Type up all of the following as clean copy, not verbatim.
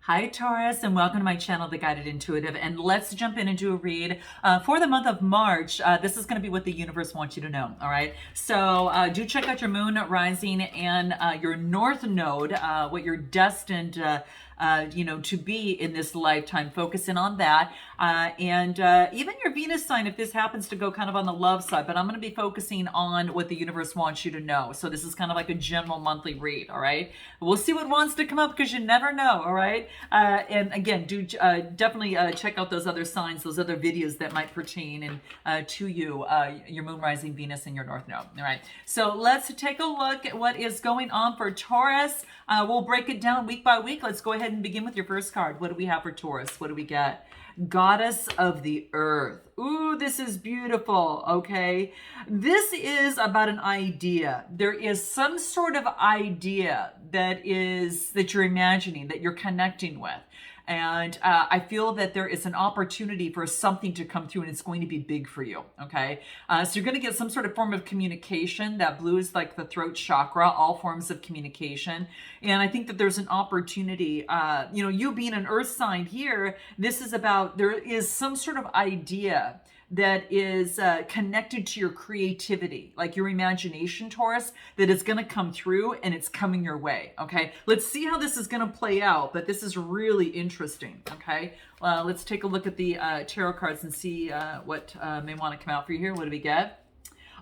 Hi Taurus, and welcome to my channel, The Guided Intuitive, and let's jump in and do a read for the month of March. This is going to be what the universe wants you to know, all right? So do check out your moon, rising, and your north node, what you're destined to be in this lifetime. Focus in on that. And even your Venus sign, if this happens to go kind of on the love side, but I'm going to be focusing on what the universe wants you to know. So this is kind of like a general monthly read, all right? We'll see what wants to come up because you never know, all right? And again, do definitely check out those other signs, those other videos that might pertain to you, your moon, rising, Venus, and your north node, all right? So let's take a look at what is going on for Taurus. We'll break it down week by week. Let's go ahead and begin with your first card. What do we have for Taurus? What do we get? Goddess of the Earth. Ooh, this is beautiful, okay? This is about an idea. There is some sort of idea that you're imagining, that you're connecting with. And I feel that there is an opportunity for something to come through, and it's going to be big for you, okay? So you're going to get some sort of form of communication. That blue is like the throat chakra, all forms of communication. And I think that there's an opportunity, you being an earth sign here, this is about, there is some sort of idea that is connected to your creativity, like your imagination, Taurus, that is going to come through and it's coming your way, okay? Let's see how this is going to play out, but this is really interesting, okay? Let's take a look at the tarot cards and see what may want to come out for you here. What do we get?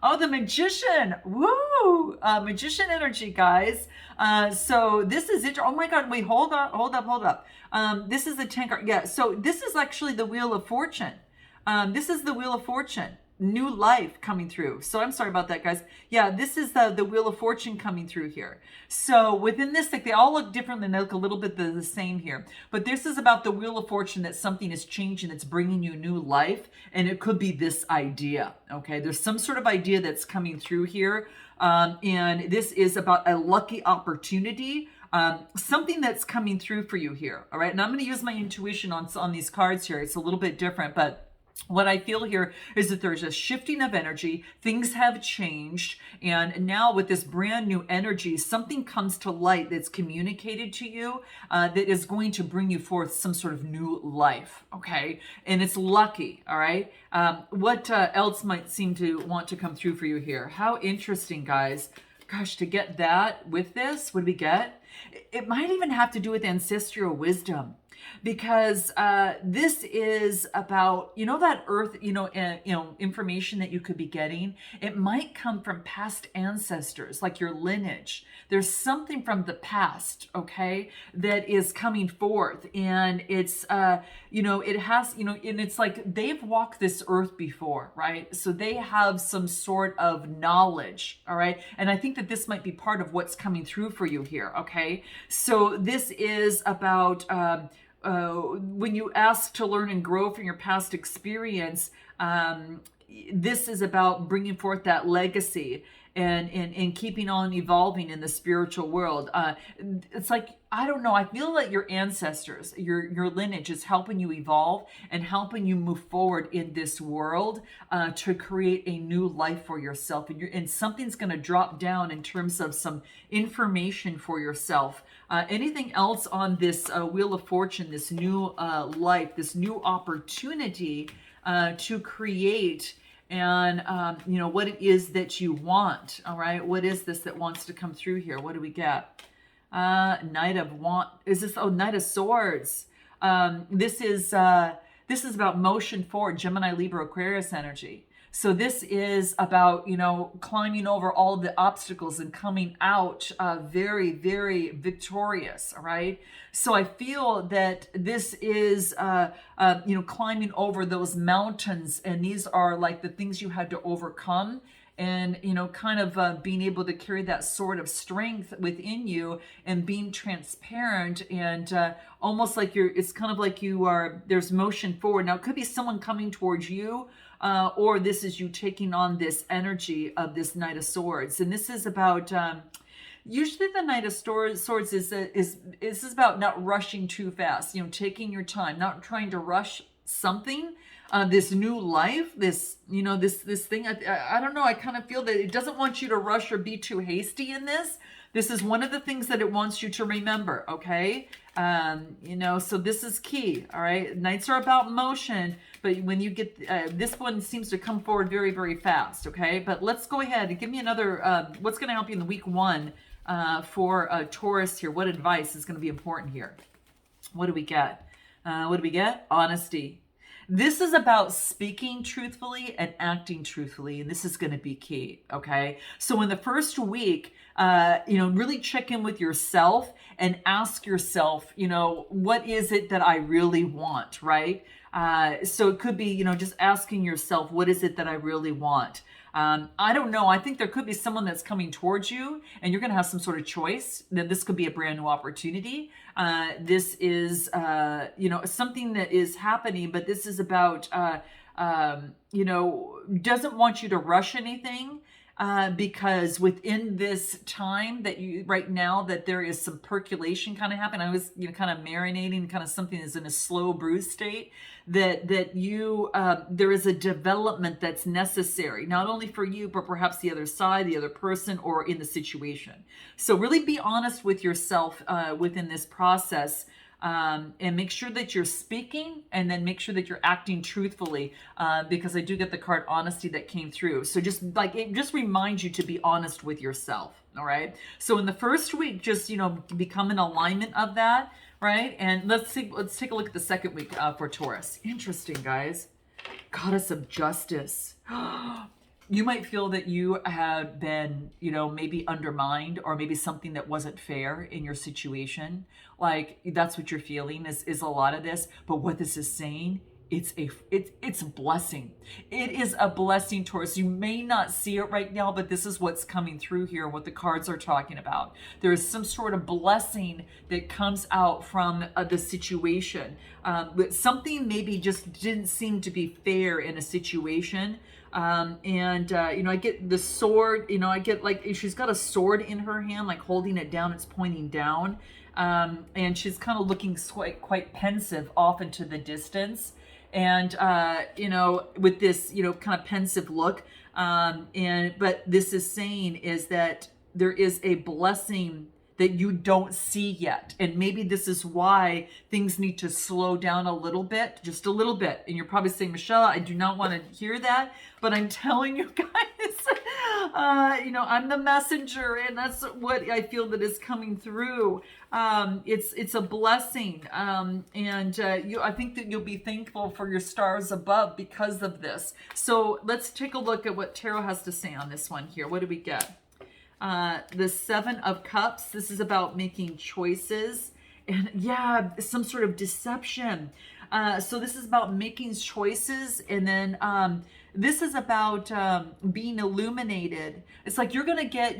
Oh, the Magician. Woo! Magician energy, guys. So this is it. Oh my God. Wait, hold up. This is the 10 card. Yeah, so this is actually the Wheel of Fortune. This is the Wheel of Fortune, new life coming through. So I'm sorry about that, guys. Yeah, this is the Wheel of Fortune coming through here. So within this, like, they all look different and they look a little bit the same here. But this is about the Wheel of Fortune, that something is changing, that's bringing you new life. And it could be this idea, okay? There's some sort of idea that's coming through here. And this is about a lucky opportunity. Something that's coming through for you here, all right? And I'm going to use my intuition on these cards here. It's a little bit different, but what I feel here is that there's a shifting of energy. Things have changed. And now with this brand new energy, something comes to light that's communicated to you that is going to bring you forth some sort of new life. Okay. And it's lucky. All right. What else might seem to want to come through for you here? How interesting, guys. Gosh, to get that with this, what do we get? It might even have to do with ancestral wisdom. Because this is about, that earth, information that you could be getting. It might come from past ancestors, like your lineage. There's something from the past, okay, that is coming forth. And it's, it has, and it's like they've walked this earth before, right? So they have some sort of knowledge, all right? And I think that this might be part of what's coming through for you here, okay? So this is about... when you ask to learn and grow from your past experience, this is about bringing forth that legacy and keeping on evolving in the spiritual world. It's like, I don't know, I feel like your ancestors, your lineage is helping you evolve and helping you move forward in this world to create a new life for yourself. And something's going to drop down in terms of some information for yourself. Anything else on this Wheel of Fortune, this new life, this new opportunity to create and, what it is that you want, all right? What is this that wants to come through here? What do we get? Knight of Swords. This is about motion forward, Gemini, Libra, Aquarius energy. So this is about, climbing over all the obstacles and coming out very, very victorious, all right? So I feel that this is, climbing over those mountains, and these are like the things you had to overcome. And, kind of being able to carry that sort of strength within you and being transparent and almost like it's kind of like there's motion forward. Now, it could be someone coming towards you, or this is you taking on this energy of this Knight of Swords. And this is about, usually the Knight of Swords is about not rushing too fast, taking your time, not trying to rush something. This new life, this thing. I don't know. I kind of feel that it doesn't want you to rush or be too hasty in this. This is one of the things that it wants you to remember, okay? So this is key. All right. Nights are about motion, but when you get, this one seems to come forward very, very fast. Okay. But let's go ahead and give me another, what's going to help you in the week one, for Taurus here. What advice is going to be important here? What do we get? What do we get? Honesty. This is about speaking truthfully and acting truthfully, and this is going to be key, okay? So in the first week, really check in with yourself and ask yourself, what is it that I really want, right? So it could be, just asking yourself, what is it that I really want? I don't know. I think there could be someone that's coming towards you and you're going to have some sort of choice. Then this could be a brand new opportunity. This is, something that is happening, but this is about, doesn't want you to rush anything. Because within this time that you right now that there is some percolation kind of happening. I was kind of marinating, kind of something that's in a slow brew state. That you there is a development that's necessary, not only for you but perhaps the other side, the other person, or in the situation. So really be honest with yourself within this process. And make sure that you're speaking, and then make sure that you're acting truthfully, because I do get the card honesty that came through. So it just reminds you to be honest with yourself. All right. So in the first week, just, become in alignment of that. Right. And let's take a look at the second week for Taurus. Interesting, guys. Goddess of Justice. You might feel that you have been, maybe undermined, or maybe something that wasn't fair in your situation. Like, that's what you're feeling is a lot of this. But what this is saying, it's a blessing. It is a blessing, Taurus. You may not see it right now, but this is what's coming through here, what the cards are talking about. There is some sort of blessing that comes out from the situation. But something maybe just didn't seem to be fair in a situation. I get the sword, I get like, she's got a sword in her hand, like holding it down, it's pointing down. And she's kind of looking quite pensive off into the distance. And, with this, kind of pensive look. But this is saying is that there is a blessing that you don't see yet. And maybe this is why things need to slow down a little bit, just a little bit. And you're probably saying, Michelle, I do not want to hear that, but I'm telling you guys, I'm the messenger, and that's what I feel that is coming through. It's a blessing. I think that you'll be thankful for your stars above because of this. So let's take a look at what Tarot has to say on this one here. What do we get? The Seven of Cups. This is about making choices, and some sort of deception. So this is about making choices, and then this is about being illuminated. It's like you're gonna get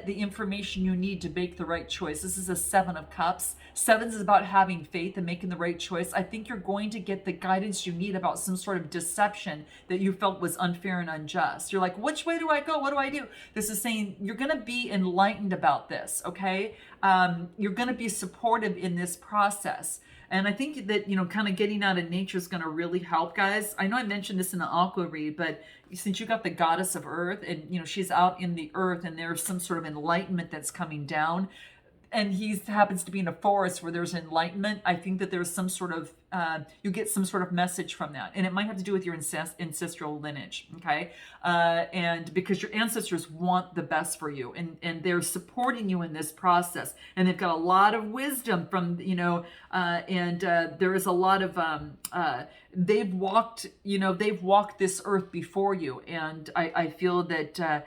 the information you need to make the right choice. This is a Seven of Cups. Sevens is about having faith and making the right choice. I think you're going to get the guidance you need about some sort of deception that you felt was unfair and unjust. You're like, which way do I go? What do I do? This is saying you're gonna be enlightened about this. Okay, you're gonna be supportive in this process. And I think that, kind of getting out of nature is going to really help, guys. I know I mentioned this in the Aqua read, but since you got the goddess of earth and, she's out in the earth and there's some sort of enlightenment that's coming down, and he happens to be in a forest where there's enlightenment, I think that there's some sort of, you get some sort of message from that. And it might have to do with your ancestral lineage, okay? And because your ancestors want the best for you, and they're supporting you in this process. And they've got a lot of wisdom from, there is a lot of, they've walked this earth before you. And I feel that,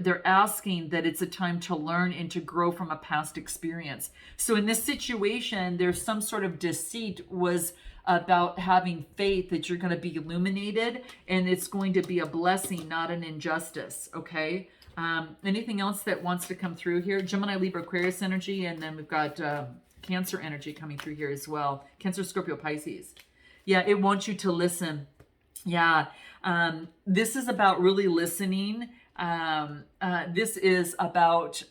they're asking that it's a time to learn and to grow from a past experience. So in this situation, there's some sort of deceit was about having faith that you're going to be illuminated, and it's going to be a blessing, not an injustice. Okay. Anything else that wants to come through here? Gemini, Libra, Aquarius energy, and then we've got Cancer energy coming through here as well. Cancer, Scorpio, Pisces. Yeah, it wants you to listen. Yeah. This is about really listening. This is about,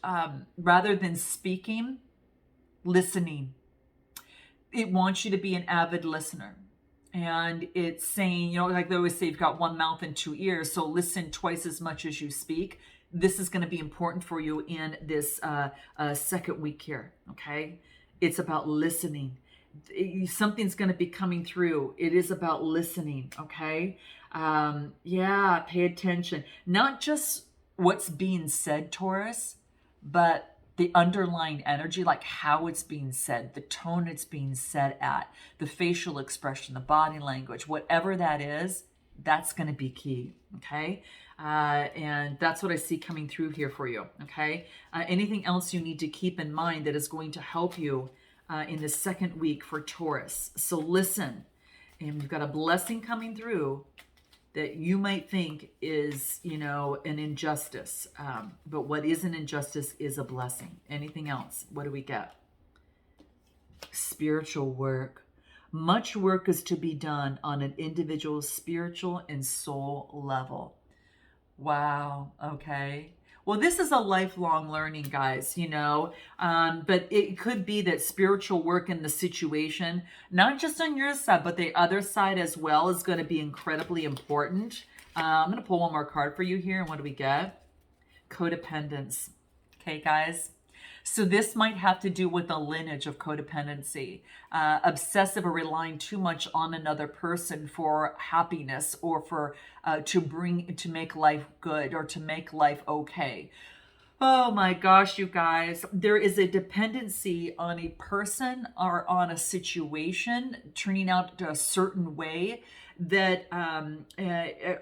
rather than speaking, listening. It wants you to be an avid listener. And it's saying, like they always say, you've got one mouth and two ears, so listen twice as much as you speak. this is going to be important for you in this second week here. Okay. It's about listening. Something's going to be coming through. It is about listening. Okay. Yeah. Pay attention. Not just what's being said, Taurus, but the underlying energy, like how it's being said, the tone it's being said at, the facial expression, the body language, whatever that is, that's going to be key. Okay. And that's what I see coming through here for you. Okay. Anything else you need to keep in mind that is going to help you in the second week for Taurus? So listen, and you've got a blessing coming through that you might think is, you know, an injustice. But what is an injustice is a blessing. Anything else? What do we get? Spiritual work. Much work is to be done on an individual spiritual and soul level. Wow. Okay. Well, this is a lifelong learning, guys, you know, but it could be that spiritual work in the situation, not just on your side, but the other side as well, is going to be incredibly important. I'm going to pull one more card for you here. And what do we get? Codependence. Okay, guys. So this might have to do with the lineage of codependency, obsessive or relying too much on another person for happiness or for to make life good or to make life okay. Oh my gosh, you guys, there is a dependency on a person or on a situation turning out a certain way that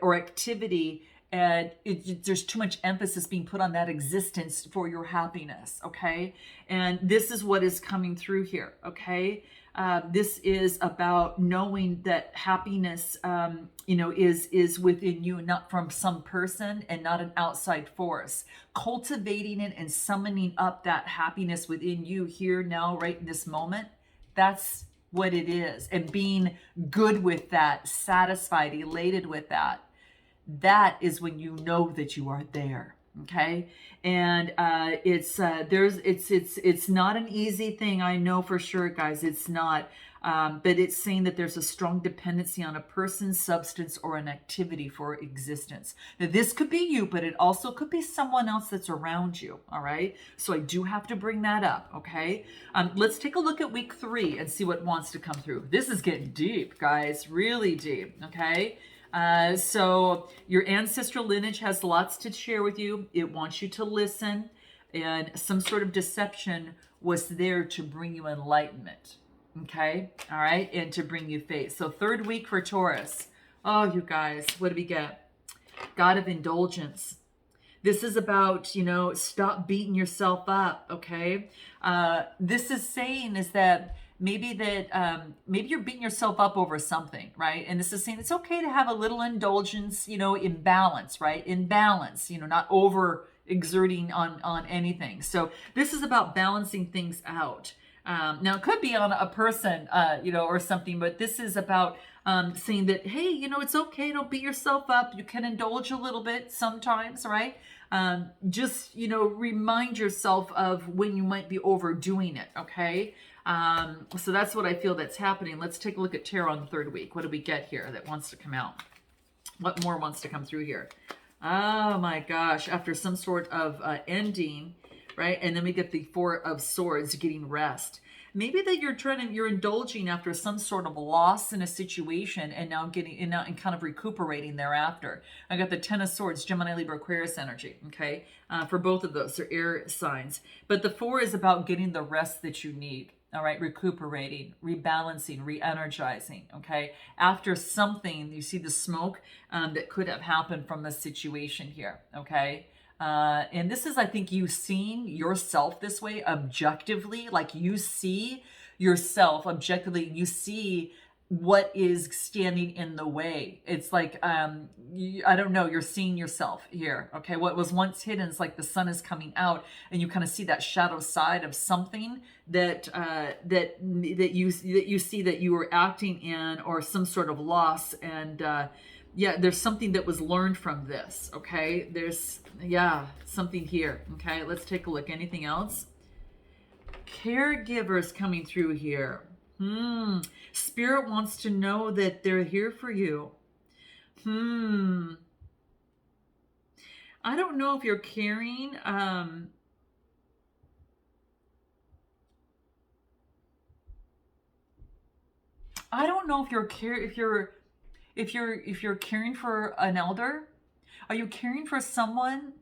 or activity. And there's too much emphasis being put on that existence for your happiness, okay? And this is what is coming through here, okay? This is about knowing that happiness, you know, is within you, not from some person and not an outside force. Cultivating it and summoning up that happiness within you here, now, right in this moment, that's what it is. And being good with that, satisfied, elated with that. That is when you know that you are there. Okay. And it's not an easy thing. I know for sure, guys, it's not. But it's saying that there's a strong dependency on a person, substance, or an activity for existence. Now, this could be you, but it also could be someone else that's around you. All right. So I do have to bring that up. Okay. Let's take a look at week 3 and see what wants to come through. This is getting deep, guys, really deep. Okay. So your ancestral lineage has lots to share with you. It wants you to listen, and some sort of deception was there to bring you enlightenment. Okay. All right. And to bring you faith. So third week for Taurus. Oh, you guys, what do we get? God of indulgence. This is about, you know, stop beating yourself up. Okay. This is saying is that maybe you're beating yourself up over something, right? And this is saying it's okay to have a little indulgence, you know, in balance, right? In balance, you know, not over exerting on anything. So this is about balancing things out. Now it could be on a person, you know, or something, but this is about saying that, hey, you know, it's okay. Don't beat yourself up. You can indulge a little bit sometimes, right? Just, you know, remind yourself of when you might be overdoing it. Okay. So that's what I feel that's happening. Let's take a look at tarot on the third week. What do we get here that wants to come out? What more wants to come through here? Oh my gosh. After some sort of ending, right? And then we get the 4 of Swords, getting rest. Maybe that you're indulging after some sort of loss in a situation and now and kind of recuperating thereafter. I got the 10 of Swords, Gemini, Libra, Aquarius energy. Okay. For both of those, they're air signs, but the 4 is about getting the rest that you need. All right, recuperating, rebalancing, re-energizing, okay? After something, you see the smoke that could have happened from the situation here, okay? And this is, I think, you seeing yourself this way objectively, like you see yourself objectively, you see what is standing in the way. It's like, I don't know, you're seeing yourself here, okay? What was once hidden is like the sun is coming out and you kind of see that shadow side of something that you see that you were acting in, or some sort of loss. And yeah, there's something that was learned from this, okay? There's, yeah, something here, okay? Let's take a look. Anything else? Caregivers coming through here. Spirit wants to know that they're here for you. I don't know if you're carrying, I don't know if you're caring for an elder. Are you caring for someone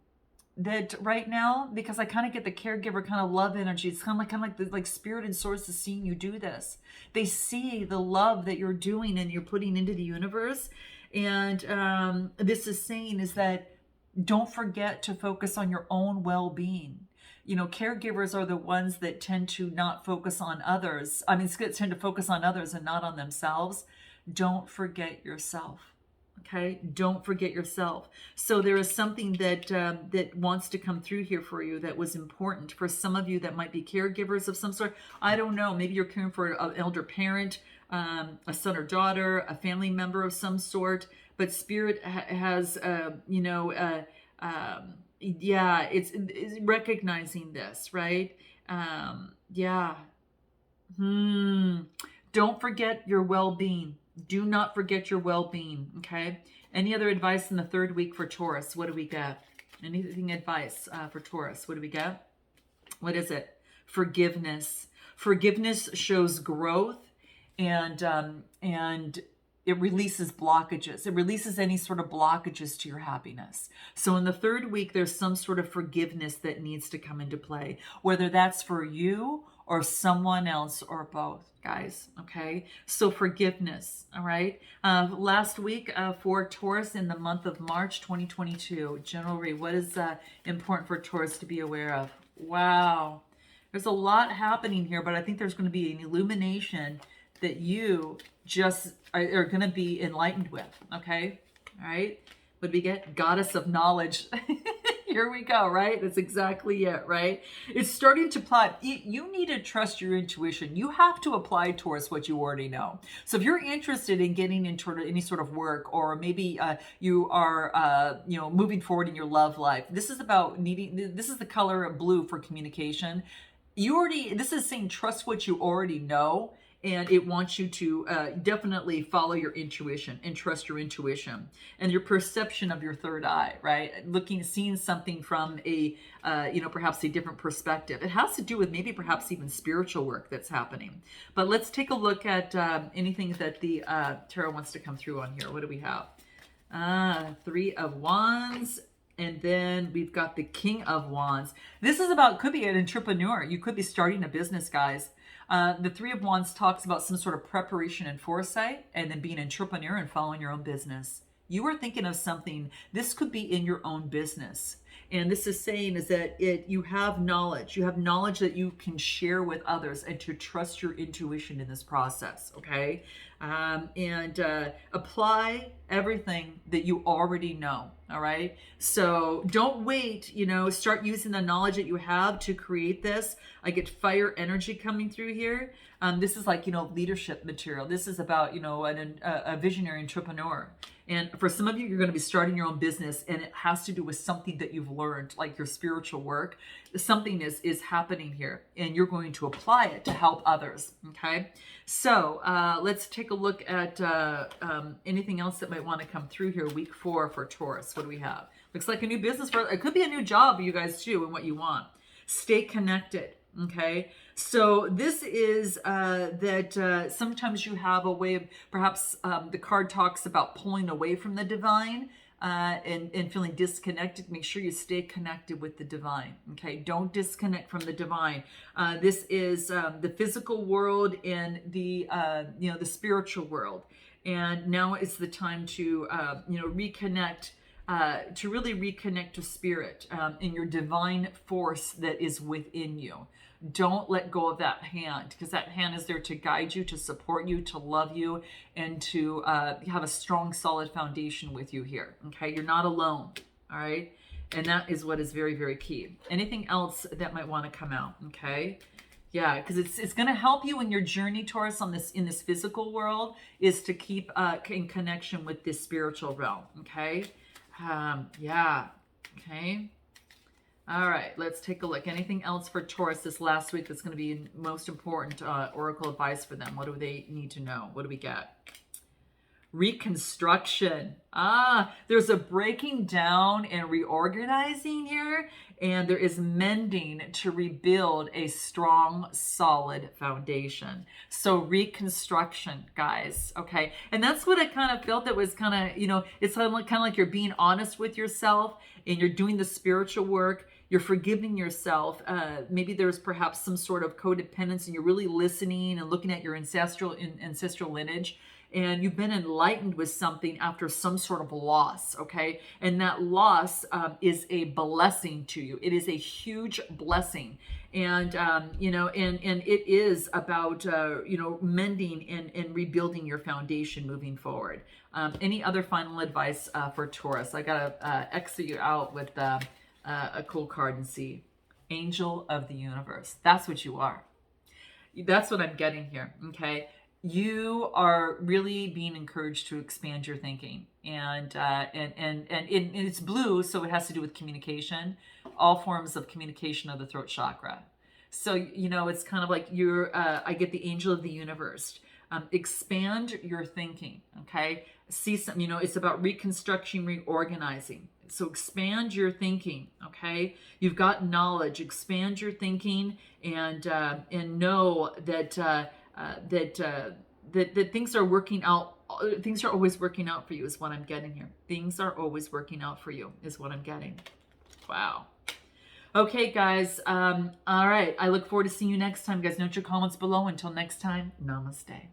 that right now? Because I kind of get the caregiver kind of love energy. It's kind of like the like spirit and source is seeing you do this. They see the love that you're doing and you're putting into the universe. And this is saying is that don't forget to focus on your own well-being. You know, caregivers are the ones that tend to not focus on others. I mean, tend to focus on others and not on themselves. Don't forget yourself. Okay, don't forget yourself. So there is something that that wants to come through here for you that was important for some of you that might be caregivers of some sort. I don't know. Maybe you're caring for an elder parent, a son or daughter, a family member of some sort. But Spirit has, yeah, it's recognizing this, right? Yeah. Don't forget your well-being. Do not forget your well-being, okay? Any other advice in the third week for Taurus? What do we get? Anything advice for Taurus? What do we get? What is it? Forgiveness. Forgiveness shows growth and it releases blockages. It releases any sort of blockages to your happiness. So in the third week, there's some sort of forgiveness that needs to come into play, whether that's for you or someone else or both, guys. Okay. So forgiveness. All right. Last week for Taurus in the month of March, 2022, general read, what is important for Taurus to be aware of? Wow. There's a lot happening here, but I think there's going to be an illumination that you just are going to be enlightened with. Okay. All right. What do we get? Goddess of knowledge. Here we go, right? That's exactly it, right? It's starting to plot. You need to trust your intuition. You have to apply towards what you already know. So if you're interested in getting into any sort of work, or maybe you are, moving forward in your love life, this is about needing, this is the color of blue for communication. This is saying trust what you already know. And it wants you to definitely follow your intuition and trust your intuition and your perception of your third eye, right? Seeing something from a, perhaps a different perspective. It has to do with maybe perhaps even spiritual work that's happening. But let's take a look at anything that the tarot wants to come through on here. What do we have? Three of Wands. And then we've got the King of Wands. This is about, could be an entrepreneur. You could be starting a business, guys. The Three of Wands talks about some sort of preparation and foresight, and then being an entrepreneur and following your own business. You are thinking of something, this could be in your own business. And this is saying is that you have knowledge. You have knowledge that you can share with others and to trust your intuition in this process, okay? And apply everything that you already know, all right? So don't wait, start using the knowledge that you have to create this. I get fire energy coming through here. This is like, leadership material. This is about, a visionary entrepreneur. And for some of you, you're going to be starting your own business, and it has to do with something that you've learned, like your spiritual work. Something is happening here, and you're going to apply it to help others. Okay. So let's take a look at anything else that might want to come through here. Week 4 for Taurus. What do we have? Looks like a new business. It could be a new job, you guys, too, and what you want. Stay connected. Okay, so this is that sometimes you have a way of, perhaps the card talks about pulling away from the divine and feeling disconnected. Make sure you stay connected with the divine. Okay, don't disconnect from the divine. This is the physical world and the the spiritual world, and now is the time to reconnect. To really reconnect to spirit in your divine force that is within you. Don't let go of that hand, because that hand is there to guide you, to support you, to love you, and to have a strong, solid foundation with you here. Okay, you're not alone. All right, and that is what is very, very key. Anything else that might want to come out? Okay. Yeah, because it's going to help you in your journey, Taurus, in this physical world, is to keep in connection with this spiritual realm. Okay. Yeah. Okay. All right. Let's take a look. Anything else for Taurus this last week that's going to be most important oracle advice for them? What do they need to know? What do we get? Reconstruction. There's a breaking down and reorganizing here, and there is mending to rebuild a strong, solid foundation. So reconstruction, guys. Okay, and that's what I kind of felt. That was kind of, it's kind of like you're being honest with yourself, and you're doing the spiritual work. You're forgiving yourself. Maybe there's perhaps some sort of codependence, and you're really listening and looking at your ancestral lineage, and you've been enlightened with something after some sort of loss, okay? And that loss is a blessing to you. It is a huge blessing. And, and it is about, mending and rebuilding your foundation moving forward. Any other final advice for Taurus? I got to exit you out with a cool card and see. Angel of the universe. That's what you are. That's what I'm getting here, okay? You are really being encouraged to expand your thinking, and it's blue, so it has to do with communication, all forms of communication of the throat chakra. So it's kind of like I get the angel of the universe. Expand your thinking, okay? See some, it's about reconstruction, reorganizing. So expand your thinking, okay? You've got knowledge. Expand your thinking, and know that. That things are working out. Things are always working out for you is what I'm getting here. Things are always working out for you is what I'm getting. Wow. Okay, guys. All right. I look forward to seeing you next time. Guys, note your comments below. Until next time, namaste.